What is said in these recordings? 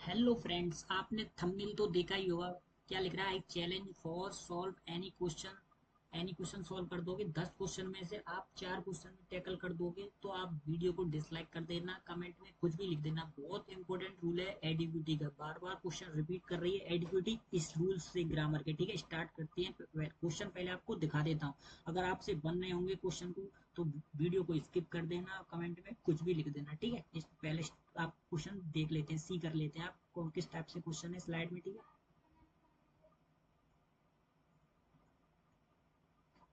Hello friends, आपने thumbnail तो देखा ही होगा। क्या लिख रहा है? Challenge for solve any question solve कर दोगे 10 क्वेश्चन में से आप 4 क्वेश्चन टैकल कर दोगे तो आप वीडियो को डिसलाइक कर देना, कमेंट में कुछ भी लिख देना। बहुत इंपॉर्टेंट रूल है एडिक्विटी का, बार बार क्वेश्चन रिपीट कर रही है एडिक्विटी इस रूल से ग्रामर के। ठीक है, स्टार्ट करते हैं। क्वेश्चन पहले आपको दिखा देता हूँ। अगर आपसे बन रहे होंगे क्वेश्चन को तो वीडियो को स्किप कर देना और कमेंट में कुछ भी लिख देना। ठीक है, इस पहले आप क्वेश्चन देख लेते हैं, सी कर लेते हैं आप कौन किस टाइप से क्वेश्चन है स्लाइड में। ठीक है,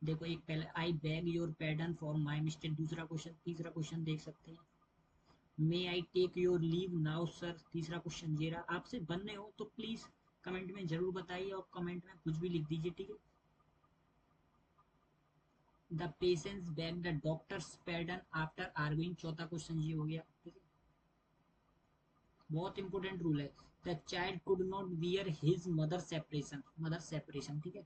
देखो एक पहले I beg your pardon for my mistake, दूसरा क्वेश्चन। तीसरा क्वेश्चन देख सकते हैं, may I take your leave now sir. तीसरा क्वेश्चन ये रहा। आपसे बनने हो तो प्लीज कमेंट में जरूर बताइए और कमेंट में कुछ भी लिख दीजिए। ठीक है, the patients beg the doctors pardon after arguing. चौथा क्वेश्चन ये हो गया। ठीक है, बहुत इंपॉर्टेंट रूल है। The child could not bear his mother separation. ठीक है,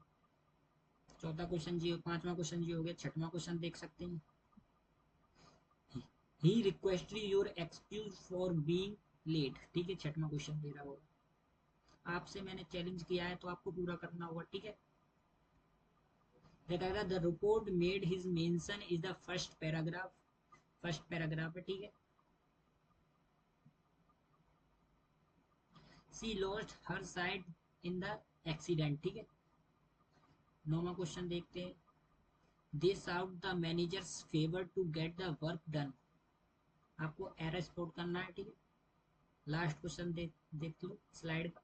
चौथा क्वेश्चन जी। पांचवा क्वेश्चन जी हो गया। छठवां क्वेश्चन देख सकते हैं, he requested your excuse for being late. ठीक है, छठवां क्वेश्चन दे रहा होगा। आपसे मैंने चैलेंज किया है तो आपको पूरा करना होगा। ठीक है, देखा the report made his mention is the first paragraph है। ठीक है, she lost her sight in the accident. ठीक है, नौवां क्वेश्चन देखते हैं, they sought the managers favour to get the work done. आपको एरर स्पॉट करना है। ठीक है, लास्ट क्वेश्चन देख लो स्लाइड पर।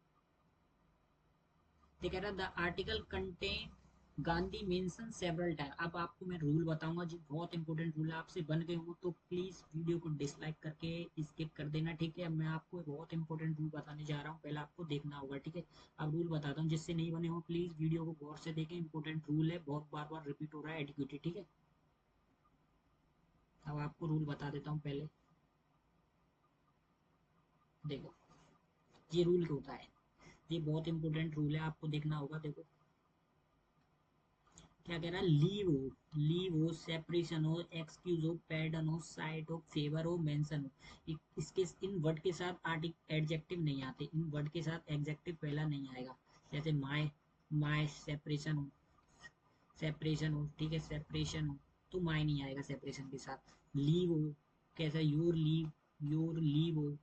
कह रहा the article contain Gandhi mention several time. अब आपको मैं रूल बताऊंगा जी, बहुत इंपॉर्टेंट रूल है। आपसे बन गए हो तो प्लीज वीडियो को डिसलाइक करके स्किप कर देना। ठीक है, अब मैं आपको एक बहुत इंपॉर्टेंट रूल बताने जा रहा हूँ, पहले आपको देखना होगा। ठीक है, अब रूल बताता हूँ, जिससे नहीं बने हो प्लीज वीडियो को गौर से देखें। इंपॉर्टेंट रूल है, बहुत बार बार रिपीट हो रहा है एडिक्विटी। ठीक है, अब आपको रूल बता देता हूँ पहले। देखो, ये रूल क्या होता है, ये बहुत इंपॉर्टेंट रूल है, आपको देखना होगा। देखो क्या कह रहा है, लीव हो सेपरेशन हो एक्सक्यूज हो पैडन हो साइट हो फेवर हो मेंशन हो, इसके इन वर्ड के साथ आर्टिक एडजेक्टिव नहीं आते, इन वर्ड के साथ एडजेक्टिव पहला नहीं आएगा। जैसे माय सेपरेशन हो। ठीक है, सेपरेशन हो तो माय नहीं आएगा सेपरेशन के साथ। लीव हो, कैसा योर लीव हो।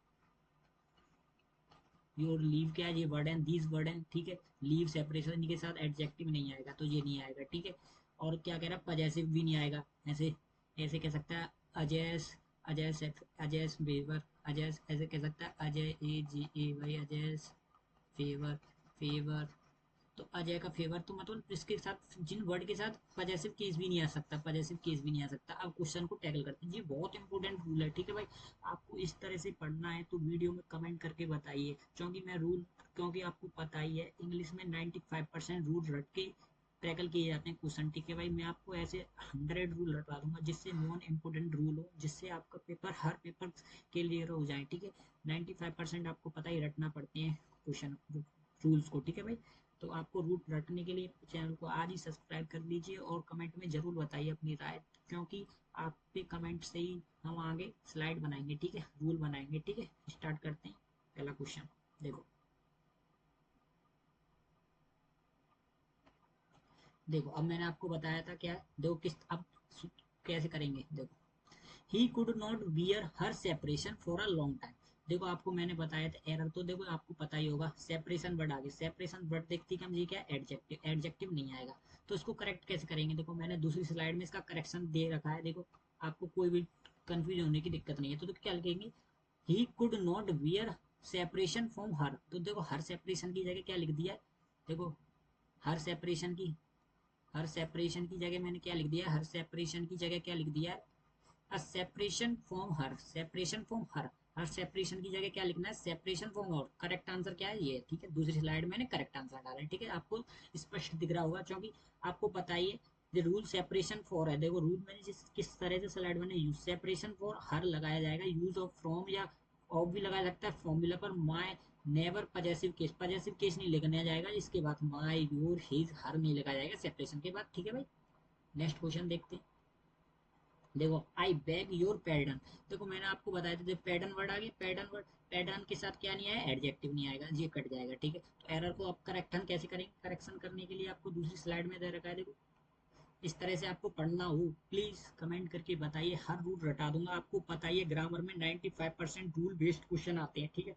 योर लीव क्या है, ये वर्ड है, दिस वर्ड है। ठीक है, लीव सेपरेशन के साथ एडजेक्टिव नहीं आएगा तो ये नहीं आएगा। ठीक है, और क्या कह रहा है, पजेसिव भी नहीं आएगा। ऐसे ऐसे कह सकता है अजय अजय फेवर, अजय ऐसे कह सकता है Ajay AGAY Ajay favour favour. तो अजय का फेवर तो मतलब इसके साथ जिन वर्ड के साथ पजेसिव केस भी नहीं आ सकता, पजेसिव केस भी नहीं आ सकता। अब क्वेश्चन को टैकल करते हैं, ये बहुत इंपॉर्टेंट रूल है। ठीक है भाई, आपको इस तरह से पढ़ना है तो वीडियो में कमेंट करके बताइए, क्योंकि आपको पता ही है इंग्लिश में 95% रूल रट के टैकल किए जाते हैं क्वेश्चन। ठीक है भाई, मैं आपको ऐसे 100 रूल रटवा दूंगा जिससे नॉन इम्पोर्टेंट रूल हो, जिससे आपका पेपर हर पेपर क्लियर हो जाए। ठीक है, 95% आपको पता ही रटना पड़ते हैं क्वेश्चन रूल्स को। ठीक है भाई, तो आपको रूट रटने के लिए चैनल को आज ही सब्सक्राइब कर लीजिए और कमेंट में जरूर बताइए अपनी राय, क्योंकि आपके कमेंट से ही हम आगे स्लाइड बनाएंगे। ठीक है, रूल बनाएंगे। ठीक है, स्टार्ट करते हैं। पहला क्वेश्चन देखो। देखो अब मैंने आपको बताया था क्या, देखो किस अब कैसे करेंगे। देखो, he could not wear her separation for a long time. देखो आपको मैंने बताया था एरर, तो देखो आपको पता ही होगा, सेपरेशन वर्ड आगे, सेपरेशन वर्ड देखती कि मुझे क्या एडजेक्टिव, एडजेक्टिव नहीं आएगा। तो इसको करेक्ट कैसे करेंगे, देखो मैंने दूसरी स्लाइड में इसका करेक्शन दे रखा है। देखो आपको कोई भी कंफ्यूज होने की दिक्कत नहीं है। तो क्या लिखेंगे, he could not wear separation from her. तो देखो हर सेपरेशन की जगह क्या लिख दिया है, देखो हर सेपरेशन की जगह मैंने क्या लिख दिया है, हर सेपरेशन की जगह क्या लिख दिया है, a separation from her. Her separation की जगह क्या लिखना है, सेपरेशन फ्रॉम और। करेक्ट आंसर क्या है, ये। ठीक है, दूसरी स्लाइड मैंने करेक्ट आंसर डाला है। ठीक है, आपको स्पष्ट दिख रहा होगा, क्योंकि आपको पता ही है जो रूल सेपरेशन फॉर है। देखो रूल मैंने किस तरह से स्लाइड मैंने यूज सेपरेशन फॉर हर लगाया जाएगा, यूज ऑफ फ्रॉम या ऑफ भी लगाया सकता है फॉर्मूला पर। माय नेवर पजेसिव केस नहीं लिखने जाएगा, इसके बाद माय योर हिज हर नहीं लगाया जाएगा सेपरेशन के बाद। ठीक है भाई, नेक्स्ट क्वेश्चन देखते हैं। देखो आई बैग योर पैडन, देखो मैंने आपको बताया था, जब पैडन वर्ड आ गया, पैडन वर्ड, पैडन के साथ क्या नहीं आया, एडजेक्टिव नहीं आएगा, ये कट जाएगा, ठीक है। तो एरर को आप करेक्शन कैसे करेंगे, करेक्शन करने के लिए आपको दूसरी स्लाइड में दे रखा है, देखो इस तरह से आपको पढ़ना हो प्लीज कमेंट करके बताइए, हर रूल रटा दूंगा आपको, पता ही है ग्रामर में 95% रूल बेस्ड क्वेश्चन आते हैं, ठीक है।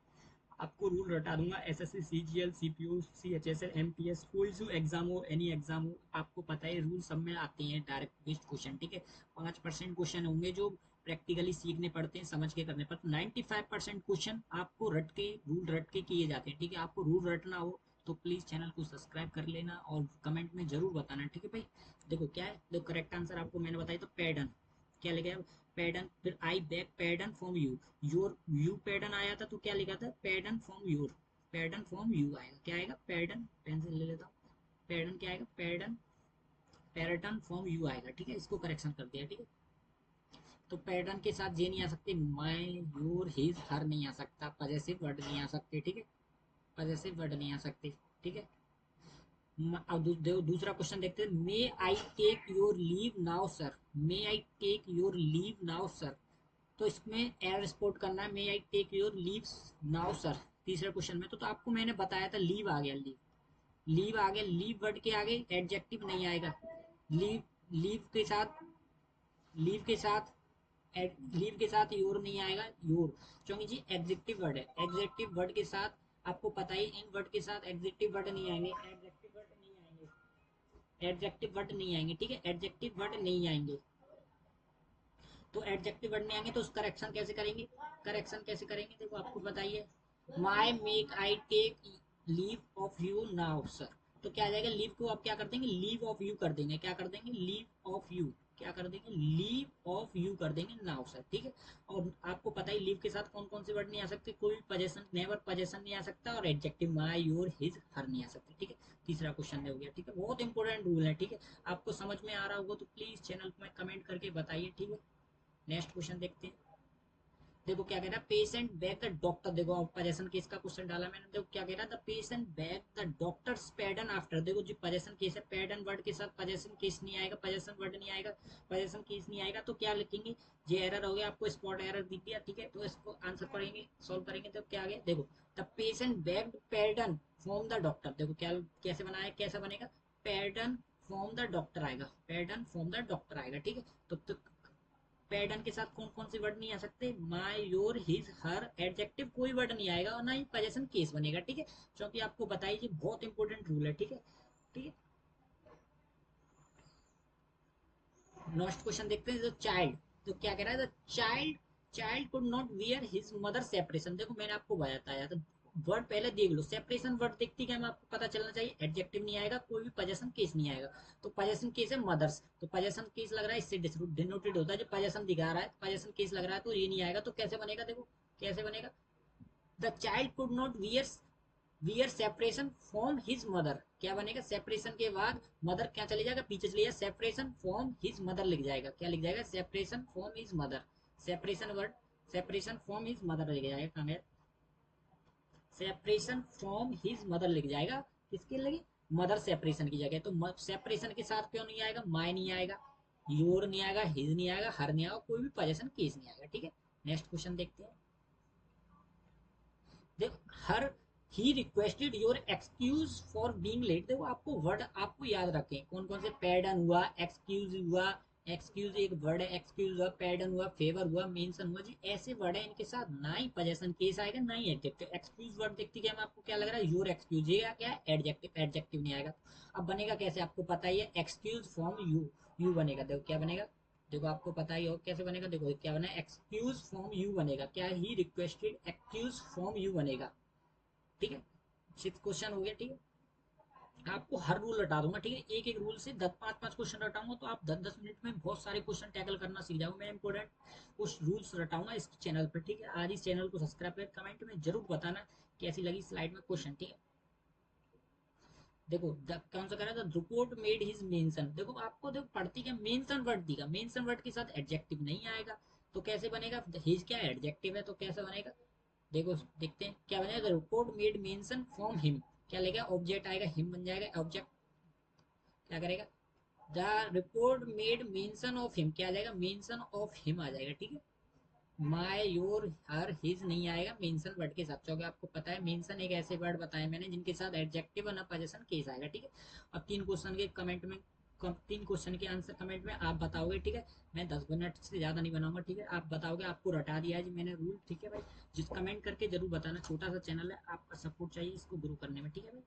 आपको रूल रटा दूंगा, SSC CGL CPO CHSL MTS कोई सा एग्जाम हो, एनी एग्जाम हो, आपको पता है रूल सब में आते हैं डायरेक्ट बेस्ड क्वेश्चन, ठीक है। 5% क्वेश्चन होंगे जो प्रैक्टिकली सीखने पड़ते हैं, समझ के करने पर, 95% क्वेश्चन आपको रट के, रूल रट के किए जाते हैं, ठीक है। आपको रूल रटना हो तो प्लीज चैनल को सब्सक्राइब कर लेना और कमेंट में जरूर बताना, ठीक है भाई। देखो क्या है, देखो करेक्ट आंसर आपको मैंने बताया, तो पैडन क्या लिखा है, पैडन, फिर I beg pardon from you, your you pardon आया था तो क्या लिखा था, pardon from your, pardon from you आएगा, क्या आएगा, पैडन, पेंसिल ले लेता हूँ, पैडन क्या आएगा, पैडन, पैटर्न फ्रॉम यू आएगा, ठीक है। इसको करेक्शन कर दिया, ठीक है। तो पैटर्न के साथ ये नहीं आ सकते, माई योर हिज हर नहीं आ सकता, पजेसिव वर्ड नहीं आ सकते, ठीक है, पजेसिव वर्ड नहीं आ सकते, ठीक है। अब दूसरा क्वेश्चन देखते हैं, may I take your leave now sir, may I take your leave now sir, तो इसमें एयर स्पोर्ट करना है, may I take your leave now sir, तीसरे क्वेश्चन में। तो आपको मैंने बताया था लीव आ गया, लीव आ गया, लीव वर्ड के आगे एडजेक्टिव नहीं आएगा, लीव, लीव के साथ, लीव के साथ, लीव के साथ योर नहीं आएगा, योर, क्योंकि जी एग्जेक्टिव वर्ड है, एग्जेक्टिव वर्ड के साथ आपको पता ही, इन वर्ड के साथ एग्जेक्टिव वर्ड नहीं आएंगे, एडजेक्टिव वर्ड नहीं आएंगे, एडजेक्टिव वर्ड नहीं आएंगे, ठीक है, एडजेक्टिव वर्ड नहीं आएंगे। तो एडजेक्टिव वर्ड नहीं आएंगे तो उस करेक्शन कैसे करेंगे, करेक्शन कैसे करेंगे, देखो आपको बताइए, why make I take leave of you now sir, तो क्या आ जाएगा, लीव को आप क्या कर देंगे, लीव ऑफ यू कर देंगे, क्या कर देंगे, लीव ऑफ यू, क्या कर देंगे, लीव ऑफ यू कर देंगे नाउ सर, ठीक है। और आपको पता ही लीव के साथ कौन कौन से वर्ड नहीं आ सकते, कोई भी पोजेशन, नेवर पोजेशन नहीं आ सकता, और adjective my your his her नहीं आ सकते, ठीक है। तीसरा क्वेश्चन हो गया, ठीक है, बहुत इंपॉर्टेंट रूल है, ठीक है। आपको समझ में आ रहा होगा तो प्लीज चैनल में कमेंट करके बताइए, ठीक है। नेक्स्ट क्वेश्चन देखते हैं, देखो क्या कह रहा है, पेशेंट बैग द डॉक्टर, देखो पोजेशन केस का क्वेश्चन डाला मैंने, देखो क्या कह रहा था, patient beg the doctors pardon after, देखो जो पोजेशन केस है, पैडन वर्ड के साथ पोजेशन केस नहीं आएगा, पोजेशन वर्ड नहीं आएगा, पोजेशन केस नहीं आएगा, तो क्या लिखेंगे, ये एरर हो गया, आपको स्पॉट एरर दिख गया, ठीक है। तो इसको आंसर करेंगे, सॉल्व करेंगे, तो क्या आ गया, देखो the patient beg pardon from the doctor, देखो क्या कैसे बनाया, कैसे बनेगा, पैडन फ्रॉम द डॉक्टर आएगा, पैडन फ्रॉम द डॉक्टर आएगा, ठीक है। तो पैडन के साथ कौन कौन से वर्ड नहीं आ सकते, माई योर हिज हर, एडजेक्टिव कोई वर्ड नहीं आएगा, और ना ही पोजेशन केस बनेगा, ठीक है। क्योंकि आपको बताइए ये बहुत इंपॉर्टेंट रूल है, ठीक है, ठीक है। नेक्स्ट क्वेश्चन देखते हैं, जो चाइल्ड, तो क्या कह रहा है, child, child could not bear his mother separation, देखो मैंने आपको बताया था, वर्ड पहले देख लो, सेपरेशन वर्ड देखती क्या, मैं आपको पता चलना चाहिए, एडजेक्टिव नहीं आएगा, कोई भी पोजेशन केस नहीं आएगा, तो पोजेशन केस है मदर्स, तो पोजेशन केस लग रहा है, इससे डिनोटेड होता है, जो पोजेशन दिखा रहा है, पोजेशन केस लग रहा है, तो ये नहीं आएगा, तो कैसे बनेगा, देखो कैसे बनेगा, the child could not wear, wear separation from his mother, क्या बनेगा, सेपरेशन के बाद मदर क्या चले जाएगा, पीछे चले जाएगा, सेपरेशन फ्रॉम हिज मदर लिख जाएगा, क्या लिख जाएगा, separation from his mother, separation word, separation from his mother लिख जाएगा, कहाँ है, सेपरेशन फ्रॉम हिज मदर लिख जाएगा, किसके लगे, मदर सेपरेशन की जगह, तो सेपरेशन के साथ क्यों नहीं आएगा, माई नहीं आएगा, योर नहीं आएगा, हिज नहीं आएगा, हर नहीं आएगा, कोई भी पोजेशन केस नहीं आएगा, ठीक है। नेक्स्ट क्वेश्चन देखते हैं, देखो her, he requested your excuse for being late, देखो आपको वर्ड आपको याद रखें, कौन कौन से, पैडन हुआ, एक्सक्यूज हुआ, एक्सक्यूज एक वर्ड है, एक्सक्यूज हुआ, पैडन हुआ, फेवर हुआ, मेंशन हुआ, जी ऐसे वर्ड है, इनके साथ ना ही पोजेशन केस आएगा, ना ही एडजेक्टिव, एक्सक्यूज वर्ड देखती क्या, मैं आपको क्या लग रहा है, योर एक्सक्यूज, ये क्या है, एडजेक्टिव, एडजेक्टिव नहीं आएगा। अब बनेगा कैसे, आपको पता ही है, एक्सक्यूज फ्रॉम यू, यू बनेगा, देखो क्या बनेगा, देखो आपको पता ही हो कैसे बनेगा, देखो क्या बना, एक्सक्यूज फ्रॉम यू बनेगा, क्या he requested excuse from you बनेगा, ठीक है। सिक्स क्वेश्चन हो गया, ठीक है। आपको हर रूल रटा दूंगा, ठीक है, एक एक रूल से 10 5 5 क्वेश्चन रटाऊंगा, तो आप 10 10 मिनट में बहुत सारे क्वेश्चन टैकल करना सीख जाओगे, मैं इंपॉर्टेंट कुछ रूल्स रटाऊंगा इस चैनल पर, ठीक है। आज इस चैनल को सब्सक्राइब कर, कमेंट में जरूर बताना कैसी लगी स्लाइड में क्वेश्चन, ठीक है। देखो कौन सा कह रहा था, रिपोर्ट मेड हिज मेंशन, देखो आपको देखो पढ़ती क्या, मेंशन वर्ड दिखा, मेंशन वर्ड के साथ एडजेक्टिव नहीं आएगा, तो कैसे बनेगा, हिज क्या एडजेक्टिव है, तो कैसे बनेगा, देखो देखते हैं क्या बनेगा, report made mention from him, क्या लेगा, ऑब्जेक्ट आएगा, हिम बन जाएगा ऑब्जेक्ट, क्या करेगा, the report made mention of him, क्या आ जाएगा, मेंशन ऑफ हिम आ जाएगा, ठीक है। माय योर हर हिज नहीं आएगा, मेंशन वर्ड के साथ, क्योंकि आपको पता है मेंशन एक ऐसे वर्ड बताए मैंने जिनके साथ एडजेक्टिव और पोजीशन केस आएगा, ठीक है। अब तीन क्वेश्चन के कमेंट में, तीन क्वेश्चन के आंसर कमेंट में आप बताओगे, ठीक है। मैं 10 मिनट से ज्यादा नहीं बनाऊंगा, ठीक है। आप बताओगे, आपको रटा दिया है जी मैंने रूल, ठीक है भाई। जिस कमेंट करके जरूर बताना, छोटा सा चैनल है, आपका सपोर्ट चाहिए इसको ग्रो करने में, ठीक है भाई।